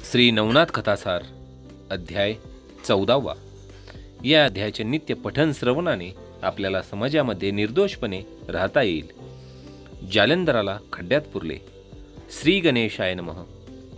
श्री नवनाथ कथासार अध्याय 14वा। या अध्यायाचे नित्य पठन श्रवणाने आपल्याला समाजामध्ये निर्दोषपणे राहता येईल। जालंधराला खड्ड्यात पुरले। श्री गणेशाय नमः।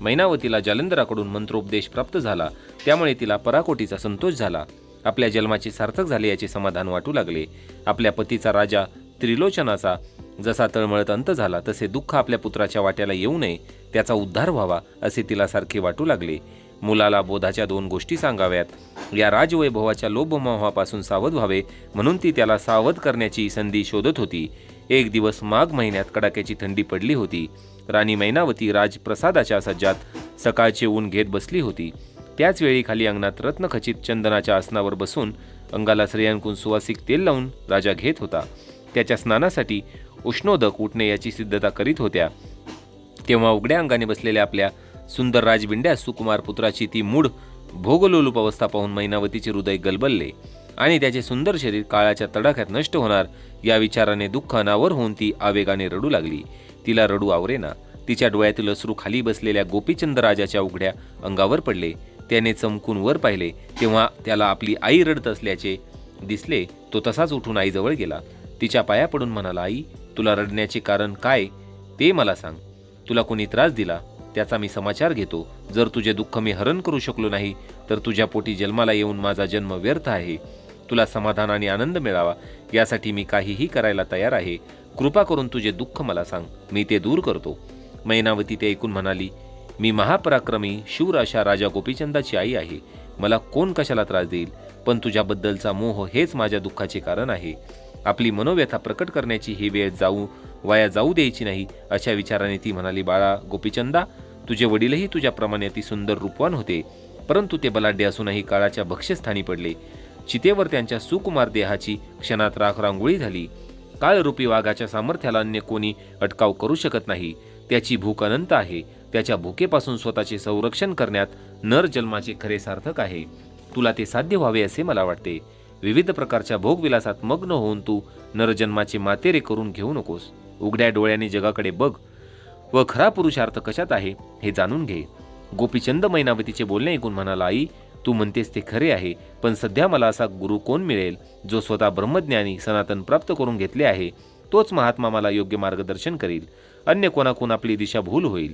मैनावतीला जालंधराकडून मंत्रोपदेश प्राप्त झाला, त्यामुळे तिला पराकोटीचा संतोष झाला। आपल्या जन्माचे सार्थक झाले याचे समाधान वाटू लागले। आपल्या पतीचा राजा त्रिलोचनाचा जसा तळमळत अंत झाला, तसे दुःख आपल्या पुत्राच्या वाट्याला येऊ नये, त्याचा उद्धार व्हावा असे तिला सारखे वाटू लागले। मुलाला बोधाच्या 2 गोष्टी सांगाव्यात, या राजवैभवाच्या लोभमोहापासून सावध व्हावे म्हणून ती त्याला सावध करण्याची संधी शोधत होती। एक दिवस माघ महिन्यात कडाक्याची थंडी पडली होती। राणी मैनावती राजप्रसादाच्या सज्जात सकाळचे ऊन घेत बसली होती। त्याच वेळी खाली अंगणात रत्नखचित चंदनाच्या आसनावर बसून अंगाला श्रेयांकून सुवासिक तेल लावून राजा घेत होता। त्याच्या स्नानासाठी उष्णोदक उठणे याची सिद्धता करीत होत्या। तेव्हा उघड्या अंगाने बसलेल्या आपल्या सुंदर राजबिंड्या सुकुमार पुत्राची ती मूढ भोगलोलूप अवस्था पाहून मैनावतीचे हृदय गलबलले आणि त्याचे सुंदर शरीर काळाच्या तडाख्यात नष्ट होणार या विचाराने दुःख अनावर होऊन ती आवेगाने रडू लागली। तिला रडू आवरेना। तिच्या डोळ्यातील अश्रू खाली बसलेल्या गोपीचंद राजाच्या उघड्या अंगावर पडले। त्याने चमकून वर पाहिले, तेव्हा त्याला आपली आई रडत असल्याचे दिसले। तो तसाच उठून आईजवळ गेला। तिच्या पाया पडून म्हणाला, आई, तुला रडण्याचे कारण काय ते मला सांग। तुला कोणी त्रास दिला त्याचा मी समाचार घेतो। जर तुझे दुःख मी हरण करू शकलो नाही तर तुझ्या पोटी जन्माला येऊन माझा जन्म व्यर्थ आहे। तुला समाधान आणि आनंद मिळावा यासाठी मी काहीही करायला तयार आहे। कृपा करून तुझे दुःख मला सांग, मी ते दूर करतो। मैनावती ते ऐकून म्हणाली, मी महापराक्रमी शूर अशा राजा गोपीचंदाची आई आहे। मला कोण कशाला त्रास देईल, पण तुझ्याबद्दलचा मोह हेच माझ्या दुःखाचे कारण आहे। आपली मनोव्यथा प्रकट करण्याची ही वेळ वाया जाऊ द्यायची नाही अशा विचाराने ती म्हणाली, बाळा गोपीचंदा, तुझे वडीलही तुझ्याप्रमाणे अति सुंदर रूपवान होते, परंतु ते बलाढ्य असूनही काळाच्या भक्ष्यस्थानी पडले। चितेवर त्यांच्या सुकुमार देहाची क्षणात राखरांगोळी झाली। काळरूपी वाघाच्या सामर्थ्याला अन्य कोणी अटकाव करू शकत नाही। त्याची भूक अनंत आहे। त्याच्या भूकेपासून स्वतःचे संरक्षण करण्यात नर जन्माचे खरे सार्थक आहे। तुला ते साध्य व्हावे असे मला वाटते। विविध प्रकारच्या भोगविलासात मग्न होऊन तू नरजन्माचे मातेरे करून घेऊ नकोस। उघड्या डोळ्याने जगाकडे बघ व खरा पुरुषार्थ कशात आहे हे जाणून घे। गोपीचंद मैनावतीचे बोलणे ऐकून म्हणाला, आई, तू म्हणतेस ते खरे आहे, पण सध्या मला असा गुरु कोण मिळेल जो स्वतः ब्रह्मज्ञानी सनातन प्राप्त करून घेतले आहे? तोच महात्मा मला योग्य मार्गदर्शन करील। अन्य कोणाकोण आपली दिशा भूल होईल।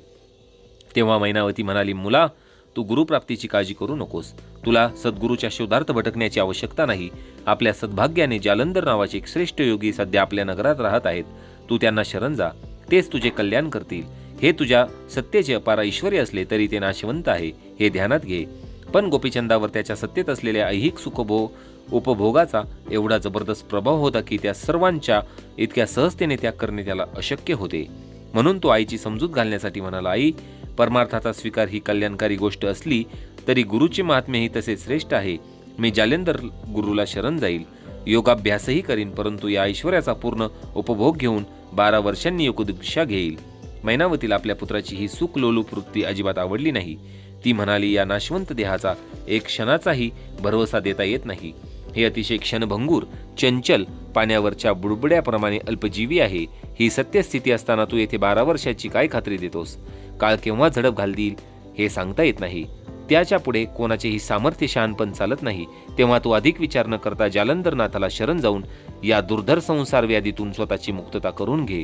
तेव्हा मैनावती म्हणाली, मुला, तू गुरुप्राप्तीची काळजी करू नकोस। तुला सद्गुरूच्या शोधार्थ भटकण्याची आवश्यकता नाही। आपल्या सद्भाग्याने जालंधर नावाचे एक श्रेष्ठ योगी सध्या आपल्या नगरात राहत आहेत। तू त्यांना शरण जा, तेच तुझे कल्याण करतील। हे तुझ्या सत्तेचे अपार ऐश्वर्य असले तरी ते नाशवंत आहे, हे ध्यानात घे। पण गोपीचंदावर त्याच्या सत्तेत असलेल्या ऐहिक उपभोगाचा एवढा जबरदस्त प्रभाव होता की त्या सर्वांच्या इतक्या सहजतेने त्याग करणे त्याला अशक्य होते। म्हणून तो आईची समजूत घालण्यासाठी म्हणाला, आई, परमार्थाचा स्वीकार ही कल्याणकारी गोष्ट असली तरी गुरुचे महात्म्यही तसे श्रेष्ठ आहे। मी जालंधर गुरुला शरण जाईल, योगाभ्यासही करीन, परंतु या ऐश्वर्याचा पूर्ण उपभोग घेऊन 12 वर्षांनी योगदीक्षा घेईल। मैनावतीला आपल्या पुत्राची ही सुखलोलूप वृत्ती अजिबात आवडली नाही। ती म्हणाली, या नाशवंत देहाचा एक क्षणाचाही भरवसा देता येत नाही। हे अतिशय क्षणभंगूर, चंचल, पाण्यावरच्या बुडबुड्याप्रमाणे अल्पजीवी आहे। ही सत्यस्थिती असताना तू येथे 12 वर्षाची काय खात्री देतोस? काळ केव्हा झडप घालतील हे सांगता येत नाही। त्याच्या पुढे कोणाचेही सामर्थ्य शहाणपण चालत नाही। तेव्हा तू अधिक विचार न करता जालंधरनाथाला शरण जाऊन या दुर्धर संसार व्याधीतून स्वतःची मुक्तता करून घे।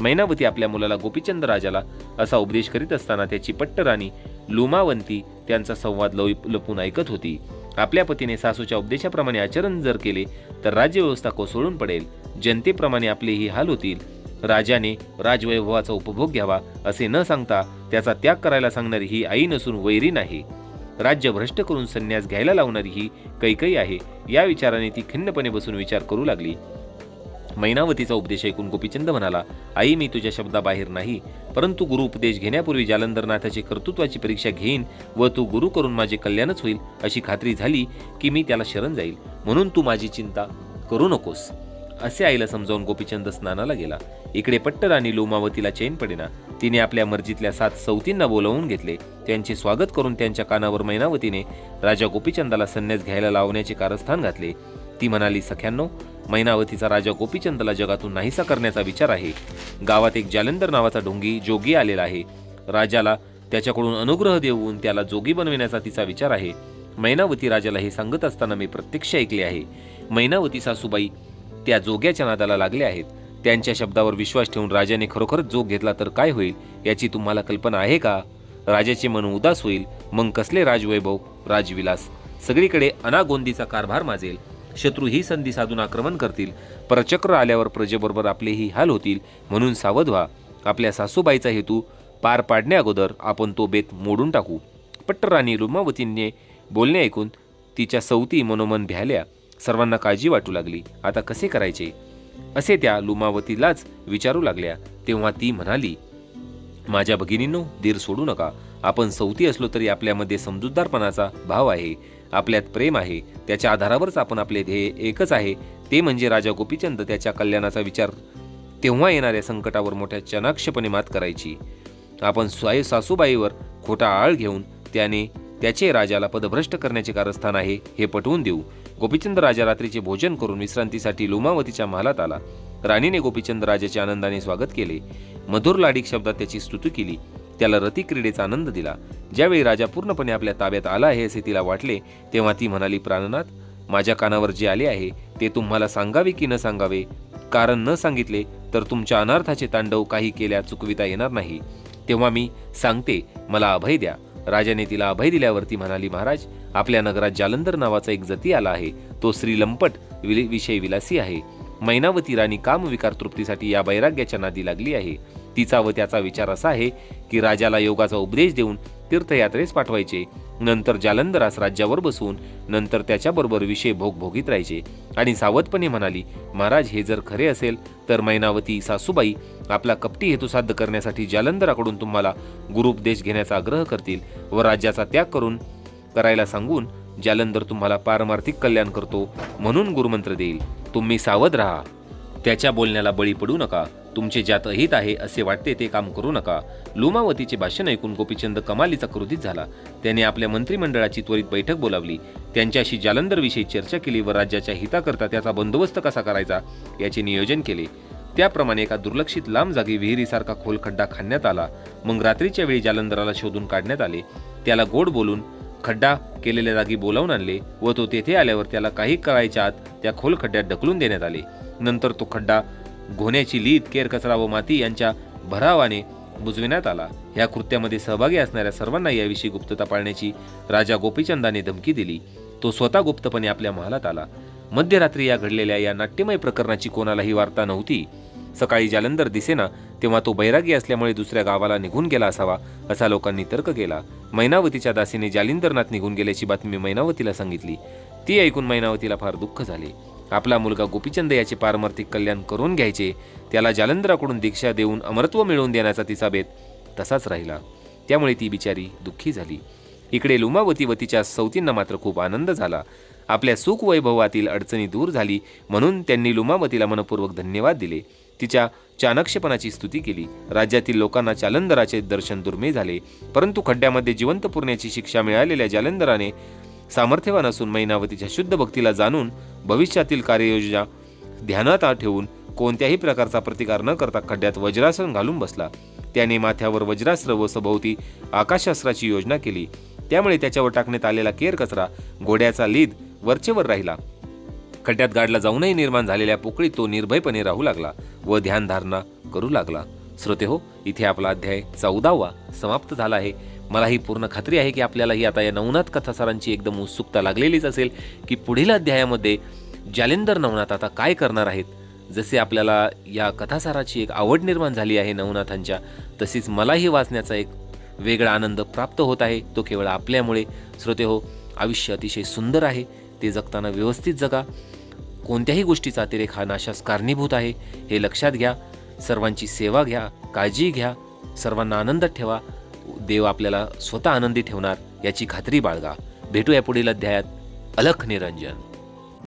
मैनावती आपल्या मुलाला गोपीचंद राजाला असा उपदेश करीत असताना त्याची पट्टराणी लुमावंती त्यांचा संवाद लपून ऐकत होती। आपल्या पतीने सासूच्या उपदेशाप्रमाणे आचरण जर केले तर राज्यव्यवस्था कोसळून पडेल, जनतेप्रमाणे आपलेही हाल होतील। राजाने राजवैभवाचा उपभोग घ्यावा असे न सांगता त्याचा त्याग करायला सांगणारी ही आई नसून वैरी नाही। राज्य भ्रष्ट करून संन्यास घ्यायला लावणारी ही कैकई आहे। या विचाराने ती खिन्नपणे बसून विचार करू लागली। मैनावतीचा उपदेश ऐकून गोपीचंद म्हणाला, आई, मी तुझ्या शब्दाबाहेर नाही, परंतु गुरु उपदेश घेण्यापूर्वी जालंधरनाथाची कर्तृत्वाची परीक्षा घेईन व तू गुरु करून माझे कल्याणच होईल अशी खात्री झाली की मी त्याला शरण जाईल। म्हणून तू माझी चिंता करू नकोस असे आईला समजावून गोपीचंद स्नानाला गेला। इकडे पट्टराणी लोमावतीला चैन पडेना। तिने आपल्या मर्जीतल्या 7 सवतींना बोलावून घेतले। त्यांचे स्वागत करून त्यांच्या कानावर मैनावतीने राजा गोपीचंदाला संन्यास घ्यायला लावण्याचे कारस्थान घातले। ती म्हणाली, सख्यांनो, मैनावतीचा राजा गोपीचंदला जगातून नाहीसा करण्याचा विचार आहे। गावात एक जालंधर नावाचा ढोंगी जोगी आलेला आहे। राजाला त्याच्याकडून अनुग्रह देऊन त्याला जोगी बनविण्याचा तिचा विचार आहे. मैनावती राजाला हे सांगत असताना मी प्रत्यक्ष ऐकले आहे. मैनावती सासूबाई त्या जोग्याच्या नादाला लागल्या आहेत. त्यांच्या शब्दावर विश्वास ठेवून राजाने खरोखरच जोग घेतला तर काय होईल याची तुम्हाला कल्पना आहे का? राजाचे मन उदास होईल. मग कसले राजवैभव, राजविलास. सगळीकडे अनागोंदीचा कारभार माजेल. शत्रू ही संधी साधून आक्रमण करतील. परचक्र आल्यावर प्रजेबरोबर आपलेही हाल होतील. म्हणून सावध व्हा. आपल्या सासूबाईचा हेतू पार पाडण्या अगोदर आपण तो बेत मोडून टाकू. पट्टराणी रुमावतीने बोलणे ऐकून तिच्या सवती मनोमन भ्याल्या. सर्वांना काळजी वाटू लागली. आता कसे करायचे असे त्या लुमावतीलाच विचारू लागल्या. तेव्हा ती म्हणाली, माझ्या भगिनींनो, धीर सोडू नका. आपण सवती असलो तरी आपल्यामध्ये समजूतदारपणाचा भाव आहे. आपल्यात प्रेम आहे. त्याच्या आधारावरच आपण आपले ध्येय एकच आहे, ते म्हणजे राजा गोपीचंद त्याच्या कल्याणाचा विचार. तेव्हा येणाऱ्या संकटावर मोठ्या चाणाक्षपणे मात करायची. आपण सासूबाईवर खोटा आळ घेऊन त्याचे राजाला पदभ्रष्ट करण्याचे कारस्थान आहे हे पटवून देऊ. गोपीचंद राजा रात्रीचे भोजन करून विश्रांतीसाठी लुमावतीच्या महालात आला. राणीने गोपीचंद राजाचे आनंदाने स्वागत केले. मधुर लाडिक शब्दात त्याची स्तुती केली. त्याला रती क्रीडेचा आनंद दिला. ज्यावेळी राजा पूर्णपणे आपल्या ताब्यात आला आहे असे तिला वाटले, तेव्हा ती म्हणाली, प्राणनाथ, माझ्या कानावर जे आले आहे ते तुम्हाला सांगावे की न सांगावे? कारण न सांगितले तर तुमच्या अनर्थाचे तांडव काही केल्या चुकविता येणार नाही. तेव्हा मी सांगते, मला अभय द्या. राजाने तिला अभय दिल्यावरती म्हणाली, महाराज, आपल्या नगरात जालंधर नावाचा एक जती आला आहे. तो श्रीलंपट विषय विलासी आहे. मैनावती राणी कामविकार तृप्तीसाठी या वैराग्याच्या नादी लागली आहे. तिचा व त्याचा विचार असा आहे की राजाला योगाचा उपदेश देऊन तीर्थयात्रेस पाठवायचे, नंतर जालंधरास राज्यावर बसवून नंतर त्याच्याबरोबर विषय भोगीत राहायचे. आणि सावधपणे म्हणाली, महाराज, हे जर खरे असेल तर मैनावती सासूबाई आपला कपटी हेतू साध्य करण्यासाठी जालंधराकडून तुम्हाला गुरुपदेश घेण्याचा आग्रह करतील व राज्याचा त्याग करायला सांगून जालंधर तुम्हाला पारमार्थिक कल्याण करतो म्हणून गुरुमंत्र देईल. तुम्ही सावध राहा. त्याच्या बोलण्याला बळी पडू नका. तुमचे ज्यात अहित आहे असे वाटते ते काम करू नका. लुमावतीचे भाषण ऐकून गोपीचंद कमालीचा क्रोधित झाला. त्याने आपल्या मंत्रिमंडळाची त्वरित बैठक बोलावली. त्यांच्याशी जालंधरविषयी चर्चा केली व राज्याच्या हिताकरता त्याचा बंदोबस्त कसा करायचा याचे नियोजन केले. त्याप्रमाणे एका दुर्लक्षित लांब जागी विहिरीसारखा खोल खड्डा खणण्यात आला. मग रात्रीच्या वेळी जालंधराला शोधून काढण्यात आले. त्याला गोड बोलून खड्डा केलेल्या जागी बोलावून आणले व तो तेथे आल्यावर त्याला काही कळायच्या आत त्या खोल खड्ड्यात ढकलून देण्यात आले. नंतर तो खड्डा घोण्याची लीद, केर, कचरा व माती यांच्या भरावाने बुजविण्यात आला. ह्या कृत्यामध्ये सहभागी असणाऱ्या सर्वांना याविषयी गुप्तता पाळण्याची राजा गोपीचंदाने धमकी दिली. तो स्वतः गुप्तपणे आपल्या महालात आला. मध्यरात्री या घडलेल्या या नाट्यमय प्रकरणाची कोणालाही वार्ता नव्हती. सकाळी जालंधर दिसेना तेव्हा तो बैरागी असल्यामुळे दुसऱ्या गावाला निघून गेला असावा असा लोकांनी तर्क केला. मैनावतीच्या दासीने जालिंदरनाथ निघून गेल्याची बातमी मैनावतीला सांगितली. ती ऐकून मैनावतीला फार दुःख झाले. आपला मुलगा गोपीचंद याचे पारमार्थिक कल्याण करून घ्यायचे, त्याला जालंधराकडून दीक्षा देऊन अमरत्व मिळवून देण्याचा तिचा बेत तसाच राहिला. त्यामुळे ती बिचारी दुःखी झाली. इकडे लुमावती व तिच्या सवतींना मात्र खूप आनंद झाला. आपल्या सुख वैभवातील अडचणी दूर झाली म्हणून त्यांनी लुमावतीला मनपूर्वक धन्यवाद दिले. तिच्या चाणक्षपणाची स्तुती केली. राज्यातील लोकांना जालंधराचे दर्शन दुर्मिळ झाले. परंतु खड्ड्यामध्ये जिवंत पुरण्याची शिक्षा मिळालेल्या जालंधराने सामर्थ्यवान असून मैनावतीच्या शुद्ध भक्तीला जाणून भविष्यातील कार्ययोजना ध्यानात ठेवून कोणत्याही प्रकारचा प्रतिकार न करता खड्ड्यात वज्रासन घालून बसला. त्याने माथ्यावर वज्रास्त्र व सभोवती आकाशास्त्राची योजना केली. त्यामुळे त्याच्यावर टाकण्यात आलेला केर, कचरा, घोड्याचा लीद वरचेवर राहिला. खड्ड्यात गाडला जाऊनही निर्माण झालेल्या पोकळीत तो निर्भयपणे राहू लागला व ध्यानधारणा करू लागला. श्रोते हो, इथे आपला अध्याय 14वा समाप्त झाला आहे. मला ही पूर्ण खात्री आहे की आपल्यालाही आता या नवनाथ कथासारांची एकदम उत्सुकता लागलेलीच असेल की पुढील अध्यायामध्ये जालिंदर नवनाथ आता काय करणार आहेत. जसे आपल्याला या कथासाराची एक आवड निर्माण झाली आहे नवनाथांच्या, तशीच मलाही वाचण्याचा एक वेगळा आनंद प्राप्त होत आहे. तो केवळ आपल्यामुळे. श्रोते हो, आयुष्य अतिशय सुंदर आहे. ते जगताना व्यवस्थित जगा. कोणत्याही गोष्टीचा अतिरेक हा नाशास कारणीभूत आहे हे लक्षात घ्या. सर्वांची सेवा घ्या, काळजी घ्या, सर्वांना आनंदात ठेवा. देव आपल्याला स्वतः आनंदी ठेवणार याची खात्री बाळगा. भेटूया पुढील अध्यायात. अलख निरंजन.